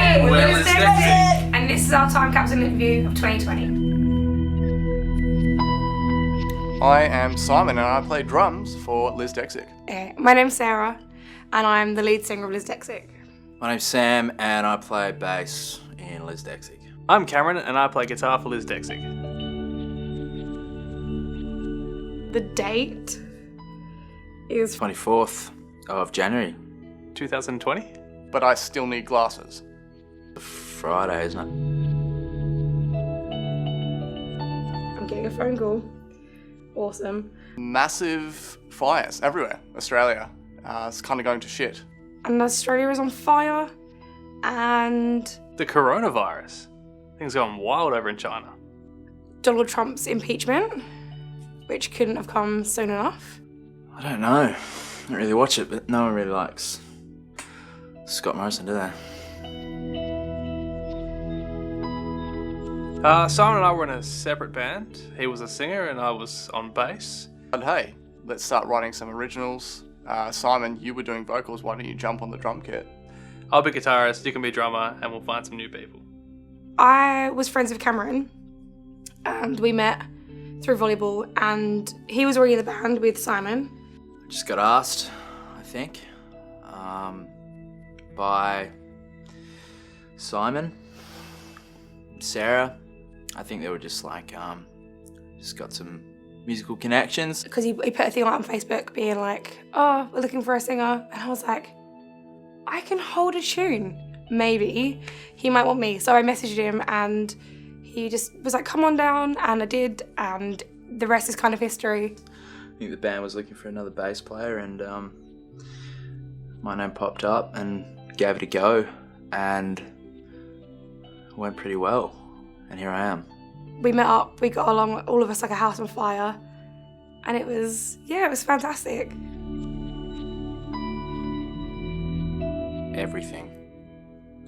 Hey, we're Liz Dexic. and this is our Time Capsule interview of 2020. I am Simon and I play drums for Liz Dexic. My name's Sarah and I'm the lead singer of Liz Dexic. My name's Sam and I play bass in Liz Dexic. I'm Cameron and I play guitar for Liz Dexic. The date is 24th of January. 2020? But I still need glasses. Friday, isn't it? I'm getting a phone call. Awesome. Massive fires everywhere, Australia. It's kind of going to shit. And Australia is on fire and The coronavirus. Things going wild over in China. Donald Trump's impeachment, which couldn't have come soon enough. I don't know. I don't really watch it, but no one really likes Scott Morrison, do they? Simon and I were in a separate band. He was a singer and I was on bass. But hey, let's start writing some originals. Simon, you were doing vocals. Why don't you jump on the drum kit? I'll be guitarist, you can be drummer, and we'll find some new people. I was friends with Cameron and we met through volleyball and he was already in the band with Simon. I just got asked, I think, by Simon, Sarah. I think they were just like, just got some musical connections. Because he put a thing out on Facebook being like, oh, we're looking for a singer. And I was like, I can hold a tune. Maybe he might want me. So I messaged him and he just was like, come on down. And I did. And the rest is kind of history. I think the band was looking for another bass player and my name popped up and gave it a go and it went pretty well. And here I am. We met up, we got along, all of us like a house on fire. And it was fantastic. Everything.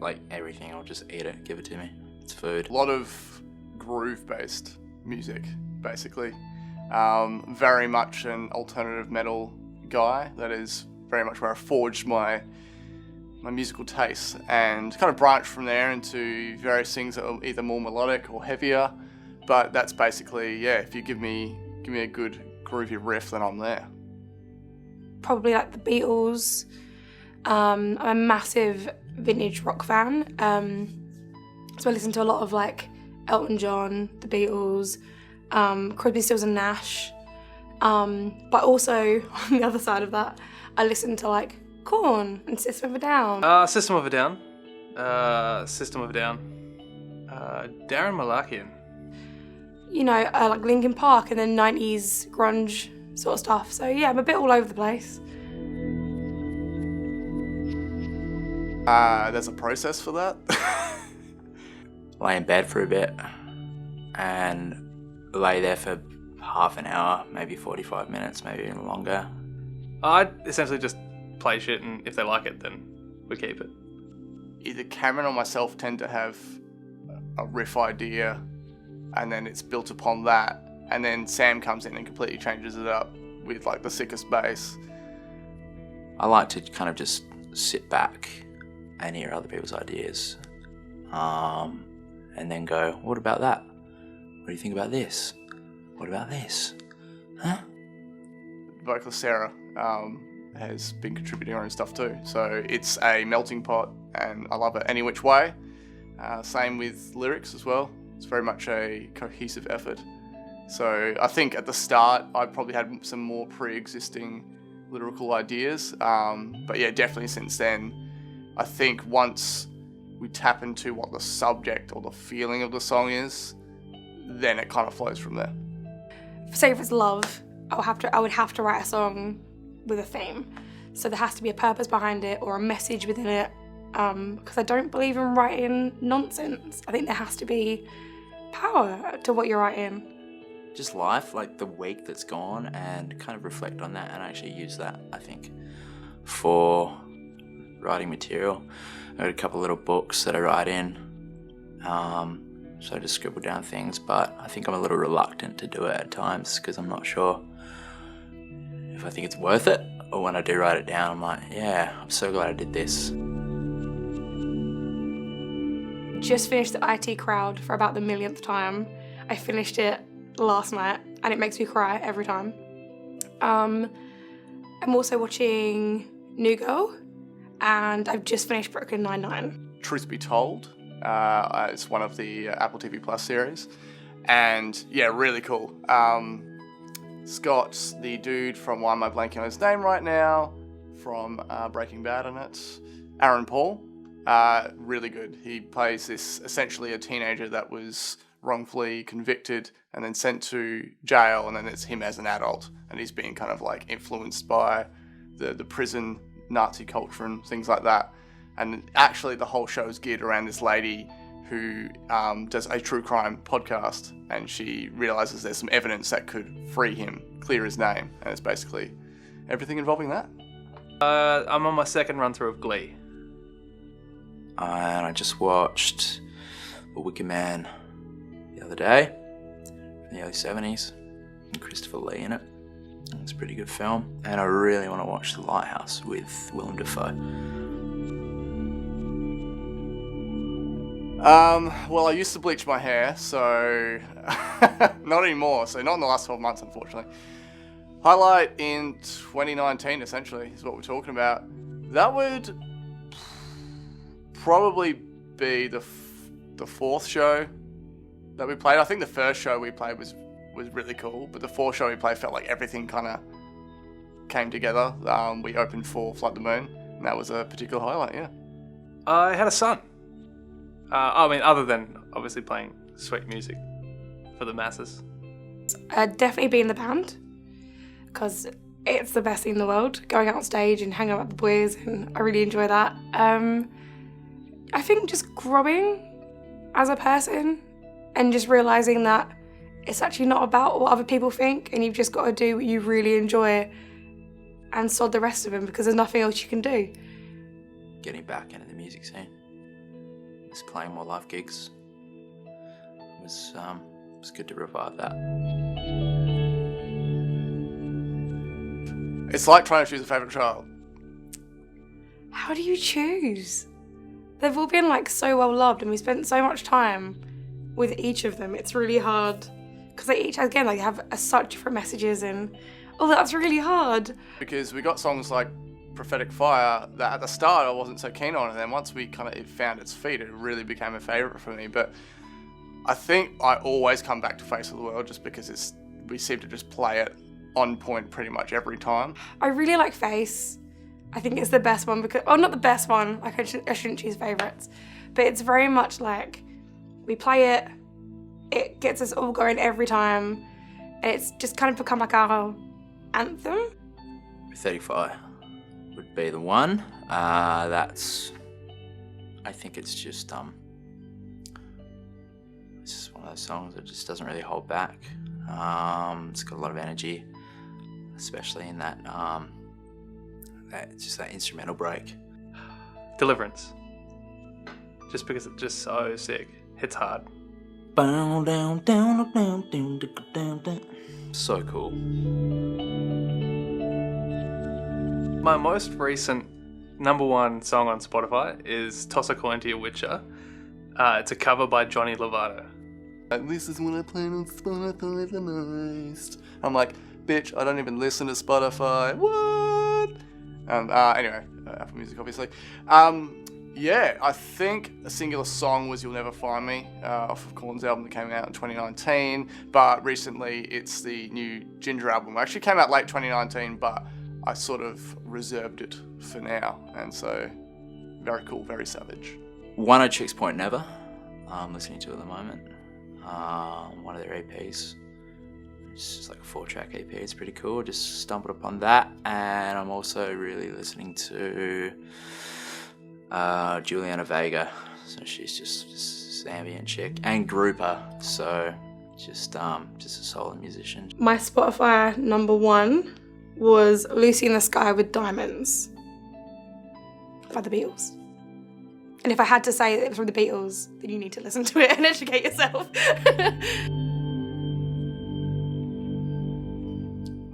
Like everything, I'll just eat it, give it to me. It's food. A lot of groove-based music, basically. Very much an alternative metal guy. That is very much where I forged my musical tastes and kind of branched from there into various things that are either more melodic or heavier. But that's basically, yeah, if you give me a good groovy riff, then I'm there. Probably like the Beatles. I'm a massive vintage rock fan. So I listen to a lot of like Elton John, the Beatles, Crosby, Stills and Nash. But also on the other side of that, I listen to like Korn and System of a Down. System of a Down. Darren Malakian. You know, like Linkin Park and then 90s grunge sort of stuff. So yeah, I'm a bit all over the place. There's a process for that. Lay in bed for a bit and lay there for half an hour, maybe 45 minutes, maybe even longer. I essentially just play shit and if they like it, then we keep it. Either Cameron or myself tend to have a riff idea and then it's built upon that, and then Sam comes in and completely changes it up with like the sickest bass. I like to kind of just sit back and hear other people's ideas and then go, what about that? What do you think about this? What about this? Huh? Vocalist Sarah has been contributing her own stuff too, so it's a melting pot and I love it any which way. Same with lyrics as well. It's very much a cohesive effort. So I think at the start I probably had some more pre-existing lyrical ideas, but yeah, definitely since then, I think once we tap into what the subject or the feeling of the song is, then it kind of flows from there. Say if it's love, I would have to write a song with a theme. So there has to be a purpose behind it or a message within it, because I don't believe in writing nonsense. I think there has to be power to what you're writing. Just life, like the week that's gone, and kind of reflect on that and actually use that, I think, for writing material. I got a couple little books that I write in, so I just scribble down things, but I think I'm a little reluctant to do it at times because I'm not sure if I think it's worth it, or when I do write it down, I'm like, yeah, I'm so glad I did this. just finished the IT Crowd for about the millionth time. I finished it last night and it makes me cry every time. I'm also watching New Girl and I've just finished Brooklyn Nine-Nine. Truth Be Told, it's one of the Apple TV Plus series, and yeah, really cool. Scott's the dude from, why am I blanking on his name right now, from Breaking Bad in it, Aaron Paul. Really good. He plays this, essentially a teenager that was wrongfully convicted and then sent to jail, and then it's him as an adult, and he's being kind of like influenced by the prison Nazi culture and things like that. And actually the whole show is geared around this lady who does a true crime podcast, and she realizes there's some evidence that could free him, clear his name, and it's basically everything involving that. I'm on my second run through of Glee. And I just watched A Wicker Man the other day, from the early 70s, and Christopher Lee in it. It's a pretty good film, and I really want to watch The Lighthouse with Willem Dafoe. Well, I used to bleach my hair, so not anymore. So not in the last 12 months, unfortunately. Highlight in 2019, essentially, is what we're talking about. That would probably be the fourth show that we played. I think the first show we played was really cool, but the fourth show we played felt like everything kind of came together. We opened for Flood the Moon, and that was a particular highlight, yeah. I had a son. I mean, other than obviously playing sweet music for the masses. Definitely be in the band, because it's the best thing in the world, going out on stage and hanging out with the boys, and I really enjoy that. I think just growing as a person and just realising that it's actually not about what other people think, and you've just got to do what you really enjoy and sod the rest of them, because there's nothing else you can do. Getting back into the music scene, just playing more live gigs, it was good to revive that. It's like trying to choose a favourite child. How do you choose? They've all been like so well loved, and we spent so much time with each of them. It's really hard because they each, again, like have such different messages, and that's really hard. Because we got songs like Prophetic Fire that at the start I wasn't so keen on, and then once we kind of it found its feet, it really became a favourite for me. But I think I always come back to Face of the World just because we seem to just play it on point pretty much every time. I really like Face. I think it's the best one because, not the best one, like I shouldn't choose favourites, but it's very much like we play it, it gets us all going every time, and it's just kind of become like our anthem. 35 would be the one. I think it's just one of those songs that just doesn't really hold back. It's got a lot of energy, especially in that that instrumental break. Deliverance. Just because it's just so sick. Hits hard. So cool. My most recent number one song on Spotify is Toss a Coin to Your Witcher. It's a cover by Johnny Lovato. This is when I play on Spotify the most. I'm like, bitch, I don't even listen to Spotify. What? Anyway, Apple Music, obviously. Yeah, I think a singular song was You'll Never Find Me, off of Korn's album that came out in 2019. But recently, it's the new Ginger album. It actually came out late 2019, but I sort of reserved it for now. And so, very cool, very savage. One of Chicks Point Never, I'm listening to at the moment. One of their EPs. It's just like a 4-track EP. It's pretty cool. Just stumbled upon that, and I'm also really listening to Juliana Vega. So she's just this ambient chick, and Grouper. So just a solo musician. My Spotify number one was Lucy in the Sky with Diamonds by the Beatles. And if I had to say it was from the Beatles, then you need to listen to it and educate yourself.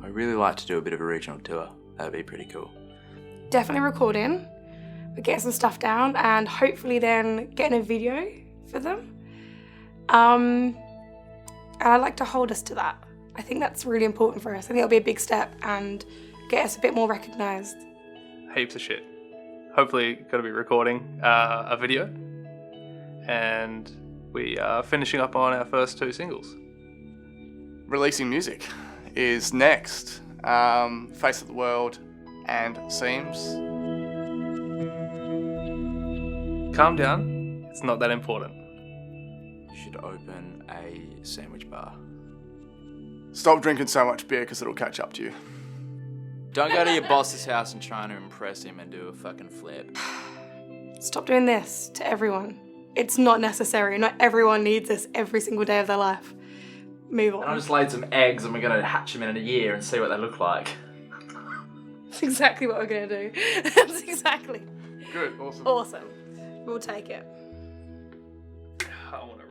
I'd really like to do a bit of a regional tour. That'd be pretty cool. Definitely recording, but getting some stuff down, and hopefully then getting a video for them. And I'd like to hold us to that. I think that's really important for us. I think it'll be a big step and get us a bit more recognised. Heaps of shit. Hopefully going to be recording a video, and we are finishing up on our first 2 singles. Releasing music is next. Face of the World and Seams. Calm down. It's not that important. You should open a sandwich bar. Stop drinking so much beer because it'll catch up to you. Don't go to your boss's house and try to impress him and do a fucking flip. Stop doing this to everyone. It's not necessary. Not everyone needs this every single day of their life. Move on. And I just laid some eggs and we're going to hatch them in a year and see what they look like. That's exactly what we're going to do. That's exactly. Good, awesome. Awesome. We'll take it. I want to